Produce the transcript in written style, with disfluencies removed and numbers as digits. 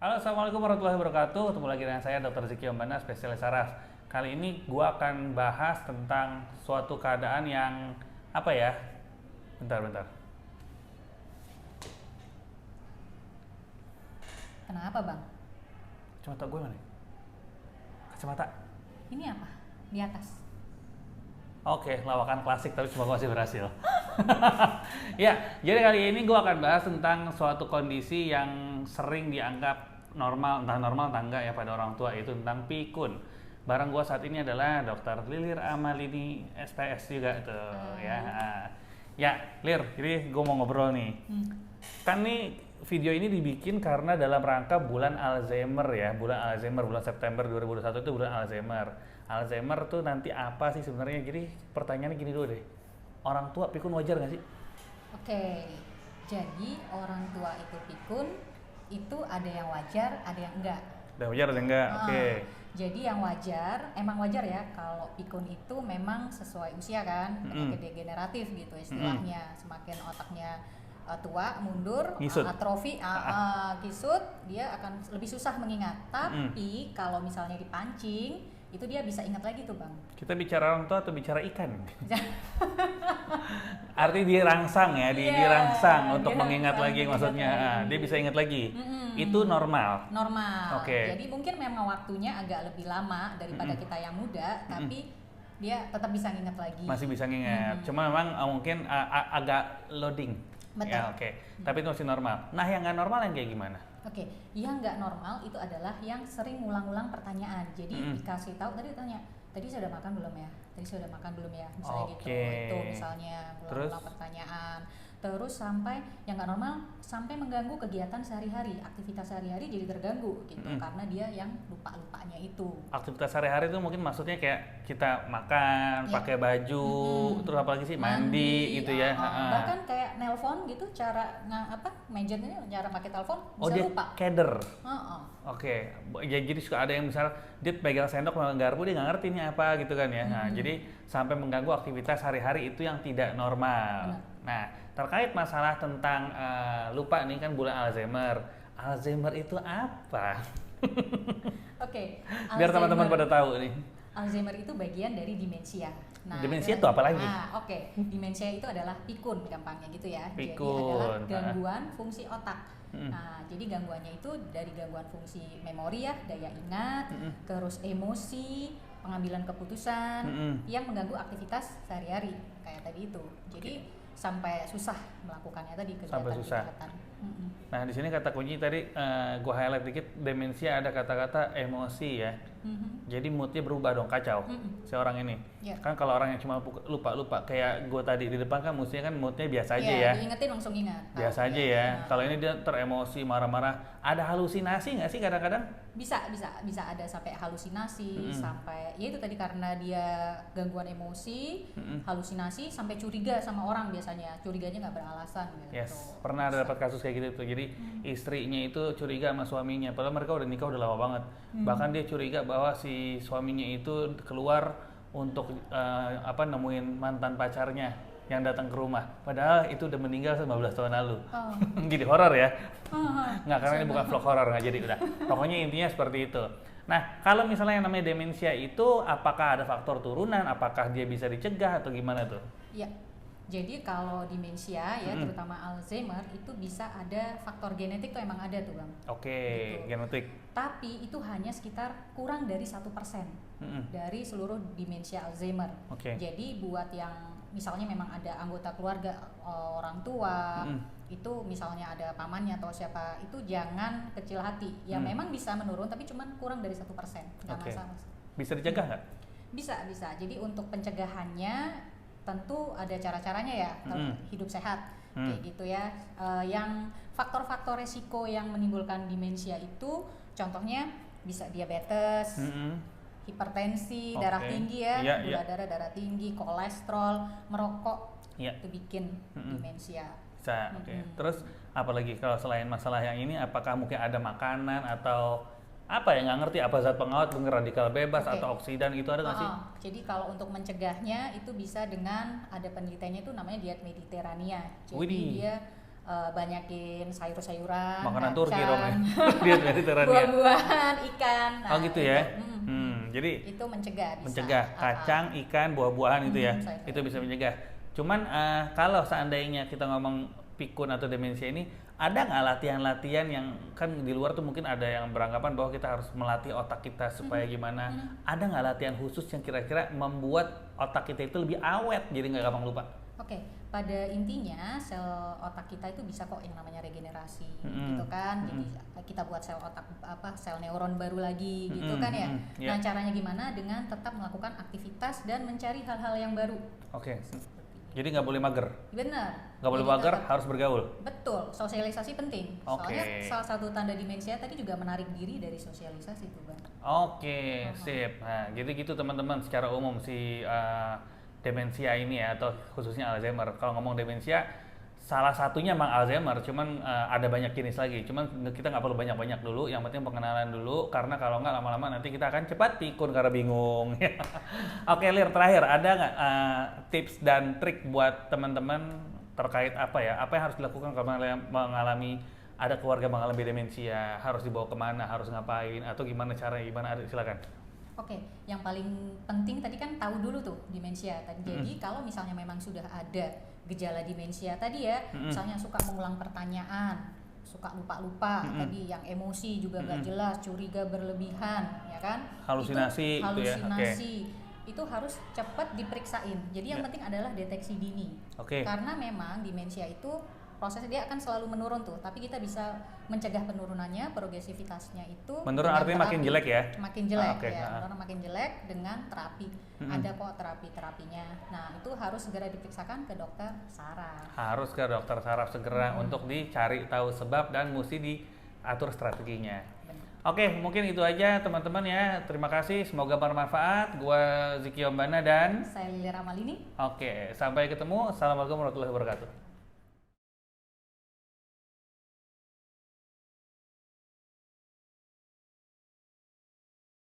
Halo, assalamualaikum warahmatullahi wabarakatuh. Ketemu lagi dengan saya Dr. Ziki Ombana, spesialis saraf. Kali ini gua akan bahas tentang suatu keadaan yang apa ya? Bentar. Kenapa bang? Kacamata gue mana? Kacamata. Ini apa? Di atas. Oke, lawakan klasik tapi semoga masih berhasil. Ya, jadi kali ini gue akan bahas tentang suatu kondisi yang sering dianggap normal, entah normal entah enggak ya pada orang tua, yaitu tentang pikun. Bareng gue saat ini adalah Dr. Lilir Amalini, SPS juga tuh ya. Ya, Lir, jadi gue mau ngobrol nih. Kan nih video ini dibikin karena dalam rangka bulan Alzheimer ya, bulan September 2021 itu bulan Alzheimer. Alzheimer tuh nanti apa sih sebenarnya? Jadi pertanyaannya gini dulu deh, orang tua pikun wajar nggak sih? Oke, jadi orang tua itu pikun, itu ada yang wajar, ada yang enggak. Udah wajar atau enggak? Oke. Jadi yang wajar, emang wajar ya kalau pikun itu memang sesuai usia kan, penyakit degeneratif gitu istilahnya. Semakin otaknya tua, mundur, Ngisut. atrofi, kisut, dia akan lebih susah mengingat. Tapi kalau misalnya dipancing, itu dia bisa ingat lagi tuh bang. Kita bicara orang tua atau bicara ikan? Artinya dirangsang ya, dirangsang untuk mengingat lagi maksudnya. Dia bisa ingat lagi. Itu normal. Normal. Oke. Jadi mungkin memang waktunya agak lebih lama daripada kita yang muda, tapi dia tetap bisa ingat lagi. Masih bisa ngingat. Cuma memang mungkin agak loading. Betul. Ya, oke. Tapi itu masih normal. Nah, yang nggak normal yang kayak gimana? Oke, yang nggak normal itu adalah yang sering ngulang-ulang pertanyaan. Jadi dikasih tahu, tadi ditanya, tadi sudah makan belum ya? Tadi sudah makan belum ya? Misalnya gitu. Itu misalnya ngulang-ngulang pertanyaan. Terus sampai yang nggak normal, sampai mengganggu kegiatan sehari-hari, aktivitas sehari-hari jadi terganggu gitu, karena dia yang lupa-lupanya itu. Aktivitas sehari-hari itu mungkin maksudnya kayak kita makan, pakai baju, terus apalagi sih mandi gitu ya. Bahkan kayak nelpon gitu, cara mention ini cara pakai telepon bisa dia lupa. keder. Oke, ya jadi suka ada yang misal dia pegang sendok sama garpu dia nggak ngerti ini apa gitu kan ya. Nah, jadi sampai mengganggu aktivitas sehari-hari itu yang tidak normal. Nah, terkait masalah tentang lupa nih kan bulan Alzheimer. Alzheimer itu apa? Oke. Biar teman-teman pada tahu nih. Alzheimer itu bagian dari demensia. Nah, demensia itu apa lagi? Oke. Demensia itu adalah pikun gampangnya gitu ya. Pikun. Jadi adalah gangguan fungsi otak. Nah, jadi gangguannya itu dari gangguan fungsi memori ya, daya ingat, terus emosi, pengambilan keputusan yang mengganggu aktivitas sehari-hari kayak tadi itu. Jadi sampai susah melakukannya tadi kegiatan. Nah, di sini kata kunci tadi gua highlight dikit, demensia ada kata-kata emosi ya. Jadi moodnya berubah dong, kacau si orang ini. Kan kalau orang yang cuma lupa kayak gua tadi di depan kan mestinya kan moodnya biasa aja ya. Diingetin langsung ingat. Biasa aja ya. Kalau ini dia teremosi, marah-marah, ada halusinasi nggak sih kadang-kadang? Bisa ada sampai halusinasi, sampai ya itu tadi karena dia gangguan emosi, halusinasi sampai curiga sama orang biasanya. Curiganya nggak beralasan gitu. Yes, pernah ada dapat kasus kayak gitu tuh. Jadi istrinya itu curiga sama suaminya, padahal mereka udah nikah udah lama banget. Bahkan dia curiga bahwa si suaminya itu keluar untuk nemuin mantan pacarnya yang datang ke rumah. Padahal itu udah meninggal 15 tahun lalu. Jadi horor ya? Nggak, karena ini bukan vlog horor, nggak jadi udah. Pokoknya intinya seperti itu. Nah, kalau misalnya yang namanya demensia itu, apakah ada faktor turunan? Apakah dia bisa dicegah atau gimana tuh? Iya. Jadi kalau demensia ya, terutama Alzheimer itu bisa ada faktor genetik tuh emang ada tuh bang. Oke, gitu. Genetik. Tapi itu hanya sekitar kurang dari 1% dari seluruh demensia Alzheimer. Jadi buat yang misalnya memang ada anggota keluarga orang tua itu misalnya ada pamannya atau siapa itu jangan kecil hati. Ya memang bisa menurun tapi cuman kurang dari 1%. Nggak masalah. Bisa dicegah nggak? Bisa. Jadi untuk pencegahannya tentu ada cara-caranya ya, hidup sehat kayak gitu ya. Yang faktor-faktor resiko yang menimbulkan demensia itu contohnya bisa diabetes, hipertensi, darah tinggi ya, gula darah tinggi, kolesterol, merokok itu bikin demensia. Bisa. Terus apalagi kalau selain masalah yang ini, apakah mungkin ada makanan atau apa ya, nggak ngerti apa zat pengawet radikal bebas atau oksidan itu ada nggak sih? Jadi kalau untuk mencegahnya itu bisa dengan ada penelitiannya itu namanya diet Mediterania. Jadi dia banyakin sayur-sayuran, makanan Turki kacang, dong ya. Diet Mediterania. buah-buahan, ikan. Oh gitu ya. Jadi itu mencegah bisa. mencegah kacang, ikan, buah-buahan itu ya. Sayur-sayur. Itu bisa mencegah. Cuman kalau seandainya kita ngomong pikun atau demensia ini, ada nggak latihan-latihan yang kan di luar tuh mungkin ada yang beranggapan bahwa kita harus melatih otak kita supaya gimana? Ada nggak latihan khusus yang kira-kira membuat otak kita itu lebih awet jadi nggak gampang lupa? Oke, pada intinya sel otak kita itu bisa kok yang namanya regenerasi, gitu kan. Jadi kita buat sel otak sel neuron baru lagi, gitu kan ya. Nah, caranya gimana? Dengan tetap melakukan aktivitas dan mencari hal-hal yang baru. Oke. Jadi nggak boleh mager. Benar. Nggak boleh mager, harus bergaul. Betul, sosialisasi penting. Soalnya salah satu tanda demensia tadi juga menarik diri dari sosialisasi itu, Bang. Oke, sip. Nah, jadi gitu teman-teman secara umum si demensia ini ya, atau khususnya Alzheimer. Kalau ngomong demensia, salah satunya emang Alzheimer, cuman ada banyak jenis lagi. Cuman kita nggak perlu banyak-banyak dulu, yang penting pengenalan dulu, karena kalau nggak lama-lama nanti kita akan cepat pikun karena bingung. Oke, Lir, terakhir ada nggak tips dan trik buat teman-teman terkait apa yang harus dilakukan kalau mengalami ada keluarga mengalami demensia, harus dibawa kemana, harus ngapain, atau gimana caranya, silakan. Oke, yang paling penting tadi kan tahu dulu tuh demensia tadi. Jadi kalau misalnya memang sudah ada gejala demensia tadi ya, misalnya suka mengulang pertanyaan, suka lupa-lupa, tadi yang emosi juga nggak jelas, curiga berlebihan, ya kan? Halusinasi, itu, halusinasi. Itu harus cepat diperiksain. Jadi yang penting adalah deteksi dini. Karena memang demensia itu prosesnya dia akan selalu menurun tuh, tapi kita bisa mencegah penurunannya, progresivitasnya itu menurun artinya makin jelek ya? Makin jelek menurun makin jelek dengan terapi. Ada kok terapinya. Nah, itu harus segera diperiksakan ke dokter saraf. Harus ke dokter saraf segera untuk dicari tahu sebab dan mesti diatur strateginya. Oke, mungkin itu aja teman-teman ya. Terima kasih, semoga bermanfaat. Gua Ziki Ombana dan saya Lili Ramalini. Oke, sampai ketemu. Assalamualaikum warahmatullahi wabarakatuh.